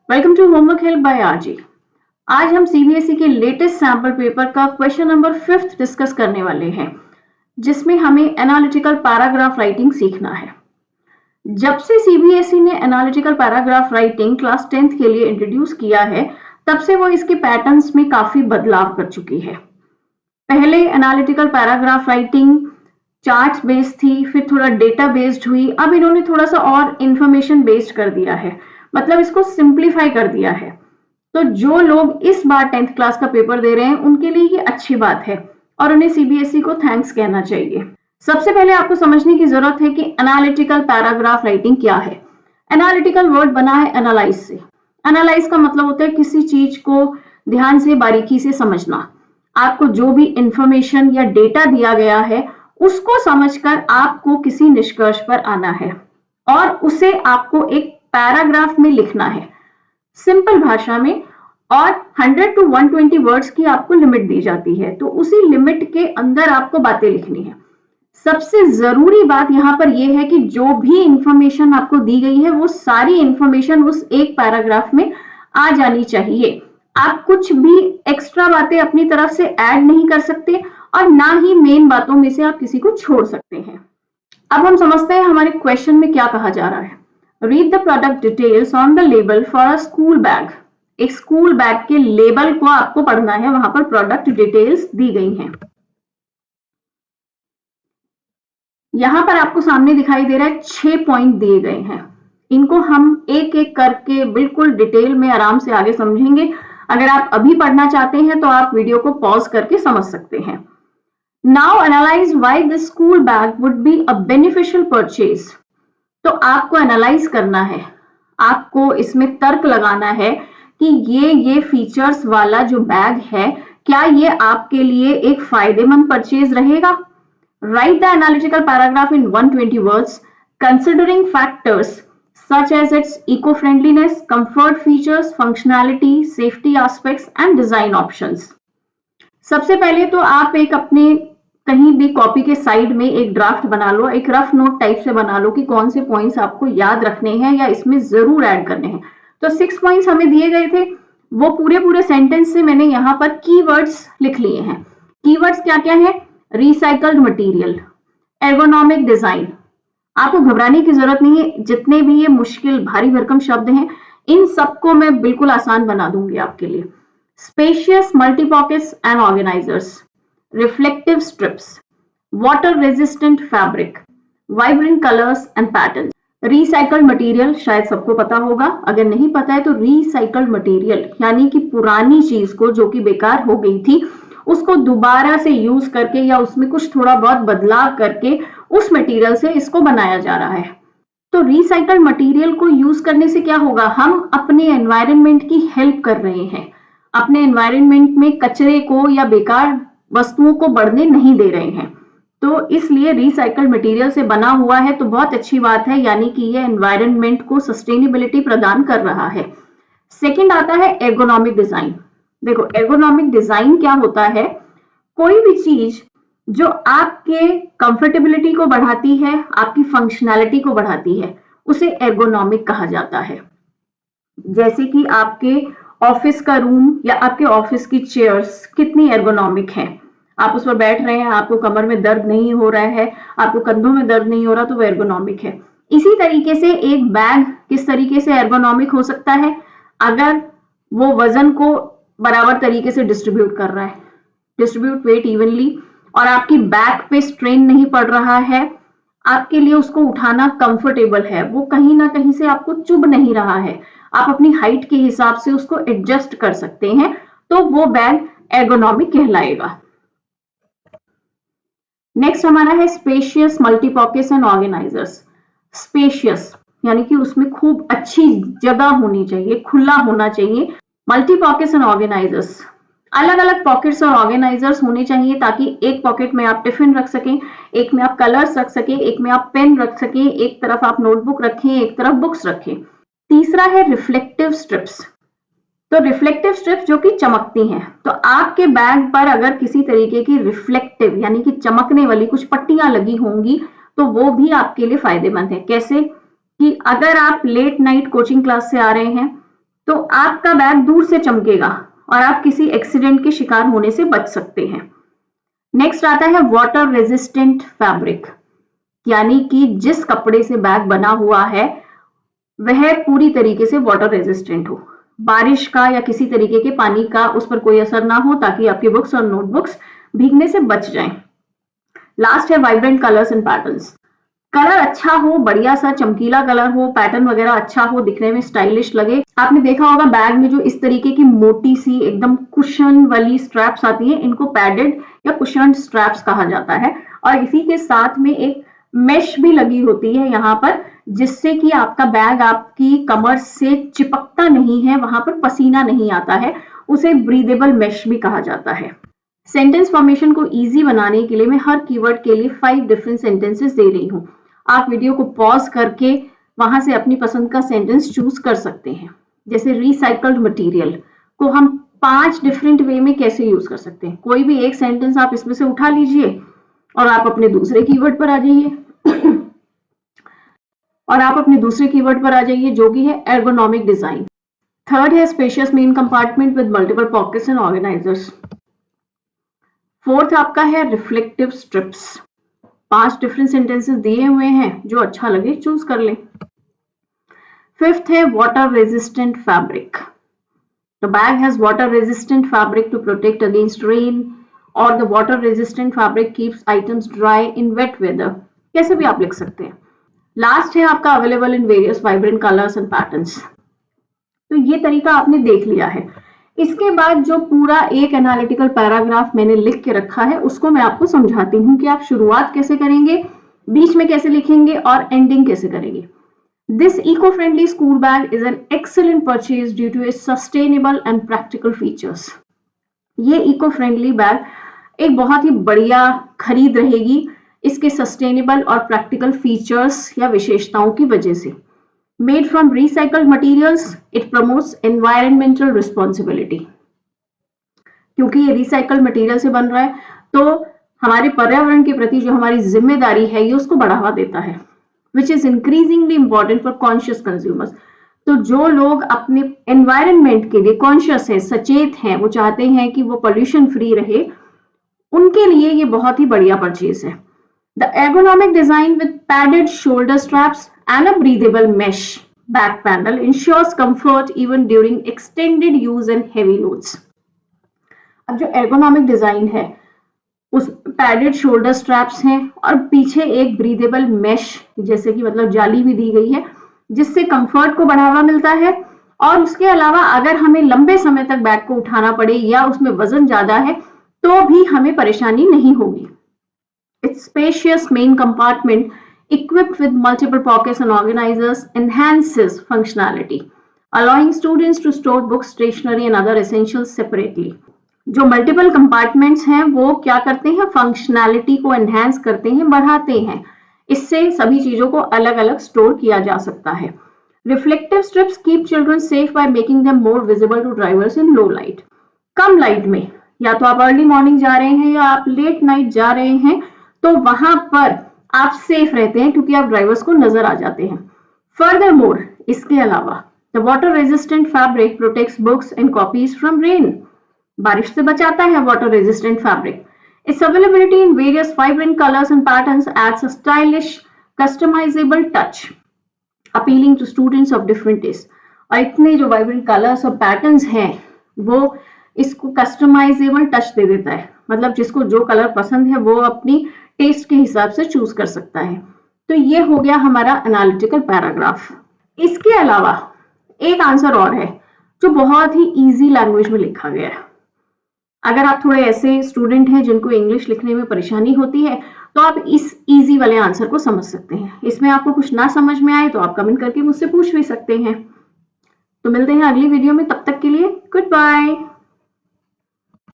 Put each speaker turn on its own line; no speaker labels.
Welcome to homework help by RG. आज हम CBSE के लेटेस्ट सैंपल पेपर का क्वेश्चन नंबर 5 डिस्कस करने वाले हैं, जिसमें हमें एनालिटिकल पैराग्राफ राइटिंग सीखना है। जब से सीबीएसई ने analytical paragraph writing class 10th के लिए इंट्रोड्यूस किया है, तब से वो इसके पैटर्न्स में काफी बदलाव कर चुकी है। पहले analytical paragraph writing charts based थी, फिर थोड़ा डेटा बेस्ड हुई, अब इन्होंने थोड़ा सा और इंफॉर्मेशन बेस्ड कर दिया है, मतलब इसको सिंप्लीफाई कर दिया है। तो जो लोग इस बार 10th क्लास का पेपर दे रहे हैं उनके लिए ये अच्छी बात है और उन्हें सीबीएसई को थैंक्स कहना चाहिए। सबसे पहले आपको समझने की जरूरत है कि एनालिटिकल पैराग्राफ राइटिंग क्या है। एनालिटिकल वर्ड बना है एनालाइज से। एनालाइज का मतलब होता है किसी चीज को ध्यान से बारीकी से समझना। आपको जो भी इंफॉर्मेशन या डेटा दिया गया है उसको समझकर आपको किसी निष्कर्ष पर आना है और उसे आपको एक पैराग्राफ में लिखना है, सिंपल भाषा में। और 100 to 120 वर्ड्स की आपको लिमिट दी जाती है, तो उसी लिमिट के अंदर आपको बातें लिखनी है। सबसे जरूरी बात यहाँ पर यह है कि जो भी इंफॉर्मेशन आपको दी गई है वो सारी इंफॉर्मेशन उस एक पैराग्राफ में आ जानी चाहिए। आप कुछ भी एक्स्ट्रा बातें अपनी तरफ से ऐड नहीं कर सकते और ना ही मेन बातों में से आप किसी को छोड़ सकते हैं। अब हम समझते हैं हमारे क्वेश्चन में क्या कहा जा रहा है। Read the product details on the label for a school bag. एक स्कूल बैग के लेबल को आपको पढ़ना है, वहां पर प्रोडक्ट डिटेल्स दी गई हैं। यहां पर आपको सामने दिखाई दे रहा है 6 पॉइंट दिए गए हैं। इनको हम एक एक करके बिल्कुल डिटेल में आराम से आगे समझेंगे। अगर आप अभी पढ़ना चाहते हैं तो आप वीडियो को पॉज करके समझ सकते हैं। Now analyse why the school bag would be a beneficial purchase. तो आपको एनालाइज करना है, आपको इसमें तर्क लगाना है कि ये फीचर्स वाला जो बैग है, क्या ये आपके लिए एक फायदेमंद परचेज रहेगा। Right the analytical paragraph in 120 words considering factors such as its eco-friendliness, comfort features, functionality, safety aspects and design options। सबसे पहले तो आप एक अपने कहीं भी कॉपी के साइड में एक ड्राफ्ट बना लो, एक रफ नोट टाइप से बना लो कि कौन से पॉइंट्स आपको याद रखने हैं या इसमें जरूर ऐड करने हैं। तो 6 पॉइंट्स हमें दिए गए थे, वो पूरे पूरे सेंटेंस से मैंने यहाँ पर कीवर्ड्स लिख लिए हैं। कीवर्ड्स क्या क्या है? Recycled material, ergonomic design. आपको घबराने की जरूरत नहीं है, जितने भी ये मुश्किल भारी भरकम शब्द हैं इन सबको मैं बिल्कुल आसान बना दूंगी आपके लिए। Spacious multi pockets and organizers, reflective strips, water resistant fabric, vibrant colors and patterns। Recycled material शायद सबको पता होगा, अगर नहीं पता है तो रिसाइकल्ड मटेरियल यानी कि पुरानी चीज को जो कि बेकार हो गई थी उसको दोबारा से यूज करके या उसमें कुछ थोड़ा बहुत बदलाव करके उस मटेरियल से इसको बनाया जा रहा है। तो रिसाइकल्ड मटेरियल को यूज करने से क्या होगा, हम अपने एनवायरनमेंट की हेल्प कर रहे हैं, अपने एनवायरनमेंट में कचरे को या बेकार वस्तुओं को बढ़ने नहीं दे रहे हैं। तो इसलिए रिसाइकल्ड मटेरियल से बना हुआ है तो बहुत अच्छी बात है, यानी कि ये एनवायरनमेंट को सस्टेनेबिलिटी प्रदान कर रहा है। सेकंड आता है एर्गोनॉमिक डिजाइन। देखो एर्गोनॉमिक डिजाइन क्या होता है, कोई भी चीज जो आपके कंफर्टेबिलिटी को बढ़ाती है, आपकी फंक्शनैलिटी को बढ़ाती है, उसे एर्गोनॉमिक कहा जाता है। जैसे कि आपके ऑफिस का रूम या आपके ऑफिस की चेयर्स कितनी एर्गोनॉमिक है, आप उस पर बैठ रहे हैं, आपको कमर में दर्द नहीं हो रहा है, आपको कंधों में दर्द नहीं हो रहा, तो वो एर्गोनॉमिक है। इसी तरीके से एक बैग किस तरीके से एर्गोनॉमिक हो सकता है, अगर वो वजन को बराबर तरीके से डिस्ट्रीब्यूट कर रहा है, डिस्ट्रीब्यूट वेट इवनली, और आपकी बैक पे स्ट्रेन नहीं पड़ रहा है, आपके लिए उसको उठाना कंफर्टेबल है, वो कहीं ना कहीं से आपको चुभ नहीं रहा है, आप अपनी हाइट के हिसाब से उसको एडजस्ट कर सकते हैं, तो वो बैग एर्गोनॉमिक कहलाएगा। नेक्स्ट हमारा है spacious multi pockets and organizers. Spacious यानी कि उसमें खूब अच्छी जगह होनी चाहिए, खुला होना चाहिए। मल्टी पॉकेट्स एंड ऑर्गेनाइजर्स, अलग अलग पॉकेट्स और ऑर्गेनाइजर्स होने चाहिए ताकि एक पॉकेट में आप टिफिन रख सकें, एक में आप कलर्स रख सकें, एक में आप पेन रख सकें, एक तरफ आप नोटबुक रखें, एक तरफ बुक्स रखें। तीसरा है रिफ्लेक्टिव स्ट्रिप्स। तो रिफ्लेक्टिव स्ट्रिप्स जो कि चमकती हैं, तो आपके बैग पर अगर किसी तरीके की रिफ्लेक्टिव यानी कि चमकने वाली कुछ पट्टियां लगी होंगी तो वो भी आपके लिए फायदेमंद है। कैसे कि अगर आप लेट नाइट कोचिंग क्लास से आ रहे हैं तो आपका बैग दूर से चमकेगा और आप किसी एक्सीडेंट के शिकार होने से बच सकते हैं। नेक्स्ट आता है वाटर रेजिस्टेंट फैब्रिक, यानी कि जिस कपड़े से बैग बना हुआ है वह पूरी तरीके से वाटर रेजिस्टेंट हो, बारिश का या किसी तरीके के पानी का उस पर कोई असर ना हो, ताकि आपकी बुक्स और नोटबुक्स भीगने से बच जाएं। लास्ट है vibrant colours and patterns. Colour अच्छा हो, बढ़िया सा चमकीला कलर हो, पैटर्न वगैरह अच्छा हो, दिखने में स्टाइलिश लगे। आपने देखा होगा बैग में जो इस तरीके की मोटी सी एकदम कुशन वाली स्ट्रैप्स आती है, इनको पैडेड या कुशन स्ट्रैप्स कहा जाता है। और इसी के साथ में एक मेश भी लगी होती है यहाँ पर, जिससे कि आपका बैग आपकी कमर से चिपकता नहीं है, वहां पर पसीना नहीं आता है। उसे ब्रीदेबल मेश भी कहा जाता है। सेंटेंस फॉर्मेशन को इजी बनाने के लिए मैं हर कीवर्ड के लिए 5 डिफरेंट सेंटेंसेस दे रही हूँ। आप वीडियो को पॉज करके वहां से अपनी पसंद का सेंटेंस चूज कर सकते हैं। जैसे रिसाइकल्ड मटेरियल को हम 5 डिफरेंट वे में कैसे यूज कर सकते हैं। कोई भी एक सेंटेंस आप इसमें से उठा लीजिए और आप अपने दूसरे कीवर्ड पर आ जाइए जो कि है एर्गोनॉमिक डिजाइन। थर्ड है spacious main compartment with multiple pockets and organizers. Fourth आपका है रिफ्लेक्टिव स्ट्रिप्स। 5 डिफरेंट सेंटेंसेस दिए हुए हैं, जो अच्छा लगे चूज कर लें। फिफ्थ है water resistant fabric. The bag has water resistant fabric to protect against rain, or the water resistant fabric keeps items dry in wet weather. कैसे भी आप लिख सकते हैं। लास्ट है आपका available in various vibrant colours and patterns. तो ये तरीका आपने देख लिया है। इसके बाद जो पूरा एक एनालिटिकल पैराग्राफ मैंने लिख के रखा है, उसको मैं आपको समझाती हूँ कि आप शुरुआत कैसे करेंगे, बीच में कैसे लिखेंगे और एंडिंग कैसे करेंगे। This eco-friendly school bag is an excellent purchase due to its sustainable and practical features. ये eco-friendly बैग एक बहुत ही बढ़िया खरीद रहेगी इसके सस्टेनेबल और प्रैक्टिकल फीचर्स या विशेषताओं की वजह से। Made from recycled materials, it promotes environmental responsibility. क्योंकि ये रिसाइकल्ड मटेरियल से बन रहा है, तो हमारे पर्यावरण के प्रति जो हमारी जिम्मेदारी है, ये उसको बढ़ावा देता है। Which is increasingly important for conscious consumers. तो जो लोग अपने एनवायरनमेंट के लिए कॉन्शियस है, सचेत हैं, वो चाहते हैं कि वो पोल्यूशन फ्री रहे, उनके लिए ये बहुत ही बढ़िया परचेज है। The ergonomic design with padded shoulder straps and a breathable mesh back panel ensures comfort even during extended use and heavy loads. अब जो ergonomic डिजाइन है, उस पैडेड शोल्डर स्ट्रैप्स हैं और पीछे एक ब्रीदेबल मेश जैसे कि मतलब जाली भी दी गई है, जिससे कंफर्ट को बढ़ावा मिलता है। और उसके अलावा अगर हमें लंबे समय तक बैग को उठाना पड़े या उसमें वजन ज्यादा है, तो भी हमें परेशानी नहीं होगी। It's spacious main compartment equipped with multiple pockets and organizers enhances functionality, allowing students to store books, stationery and other essentials separately. जो मल्टीपल कंपार्टमेंट्स हैं वो क्या करते हैं, फंक्शनैलिटी को एनहांस करते हैं, बढ़ाते हैं। इससे सभी चीजों को अलग अलग स्टोर किया जा सकता है। Reflective strips keep children safe by making them more visible to drivers in low light. कम लाइट में, या तो आप अर्ली मॉर्निंग जा रहे हैं या आप लेट नाइट जा रहे हैं, तो वहां पर आप सेफ रहते हैं क्योंकि आप ड्राइवर्स को नजर आ जाते हैं। फर्दर मोर, इसके अलावा the water resistant fabric protects books and copies from rain. बारिश से बचाता है water resistant fabric. Its availability in various vibrant colors and patterns adds a stylish, customizable touch, appealing to students of different tastes. और इतने जो vibrant colours और patterns हैं, वो इसको कस्टमाइजेबल टच दे देता है। मतलब जिसको जो कलर पसंद है, वो अपनी टेस्ट के हिसाब से चूज कर सकता है। तो ये हो गया हमारा एनालिटिकल पैराग्राफ। इसके अलावा एक आंसर और है जो बहुत ही इजी लैंग्वेज में लिखा गया है। अगर आप थोड़े ऐसे स्टूडेंट हैं जिनको इंग्लिश लिखने में परेशानी होती है, तो आप इस इजी वाले आंसर को समझ सकते हैं। इसमें आपको कुछ ना समझ में आए तो आप कमेंट करके मुझसे पूछ भी सकते हैं। तो मिलते हैं अगली वीडियो में, तब तक के लिए गुड बाय।